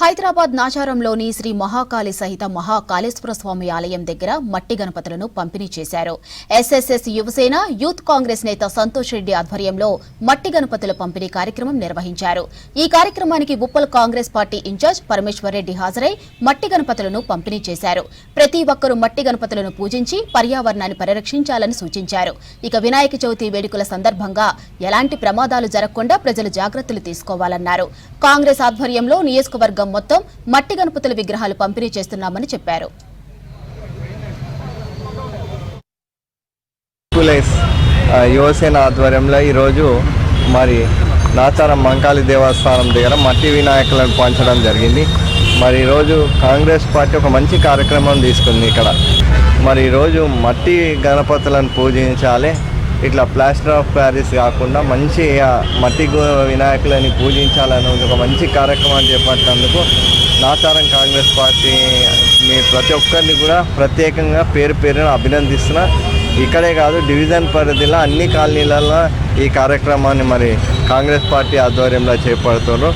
హైదరాబాద్ నాచారంలోని శ్రీ మహాకాళి సహిత మహాకాళేశ్వర స్వామి ఆలయం దగ్గర మట్టి గణపతులను పంపిణీ చేశారు. ఎస్ఎస్ఎస్ యువసేన యూత్ కాంగ్రెస్ నేత సంతోష్ రెడ్డి ఆధ్వర్యంలో మట్టి గణపతుల పంపిణీ కార్యక్రమం నిర్వహించారు. ఈ కార్యక్రమానికి ఉప్పల్ కాంగ్రెస్ పార్టీ ఇన్ఛార్జ్ పరమేశ్వర్ రెడ్డి హాజరై మట్టి గణపతులను పంపిణీ చేశారు. ప్రతి ఒక్కరూ మట్టి గణపతులను పూజించి పర్యావరణాన్ని పరిరక్షించాలని సూచించారు. ఇక వినాయక చవితి వేడుకల సందర్భంగా ఎలాంటి ప్రమాదాలు జరగకుండా ప్రజలు జాగ్రత్తలు తీసుకోవాలన్నారు. కాంగ్రెస్ ఆధ్వర్యంలో నియోజకవర్గం మొత్తం మట్టి గణపతుల విగ్రహాలు పంపిణీ చేస్తున్నామని చెప్పారు. యువసేన ఆధ్వర్యంలో ఈరోజు మరి నాచారం మంకాళి దేవస్థానం దగ్గర మట్టి వినాయకులను పంచడం జరిగింది. మరి ఈరోజు కాంగ్రెస్ పార్టీ ఒక మంచి కార్యక్రమం తీసుకుంది. ఇక్కడ మరి ఈరోజు మట్టి గణపతులను పూజించాలి, ఇట్లా ప్లాస్టర్ ఆఫ్ ప్యారిస్ కాకుండా మంచి మట్టి వినాయకులని పూజించాలని ఒక మంచి కార్యక్రమాన్ని చేపట్టినందుకు నాచారం కాంగ్రెస్ పార్టీ మీ ప్రతి ఒక్కరిని కూడా ప్రత్యేకంగా పేరు పేరున అభినందిస్తున్నా. ఇక్కడే కాదు, డివిజన్ పరిధిలో అన్ని కాలనీలలో ఈ కార్యక్రమాన్ని మరి కాంగ్రెస్ పార్టీ ఆధ్వర్యంలో చేపడుతున్నారు.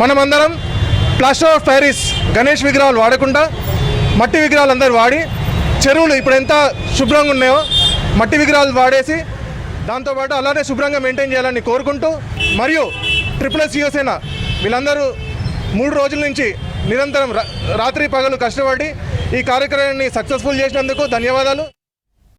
మనమందరం ప్లాస్టర్ ఆఫ్ ప్యారిస్ గణేష్ విగ్రహాలు వాడకుండా మట్టి విగ్రహాలు అందరూ వాడి, చెరువులు ఇప్పుడు ఎంత శుభ్రంగా ఉన్నాయో మట్టి విగ్రహాలు వాడేసి దాంతోపాటు అలానే శుభ్రంగా మెయింటైన్ చేయాలని కోరుకుంటూ, మరియు ట్రిపుల్ యువసేన వీళ్ళందరూ 3 రోజుల నుంచి నిరంతరం రాత్రి పగలు కష్టపడి ఈ కార్యక్రమాన్ని సక్సెస్ఫుల్ చేసినందుకు ధన్యవాదాలు.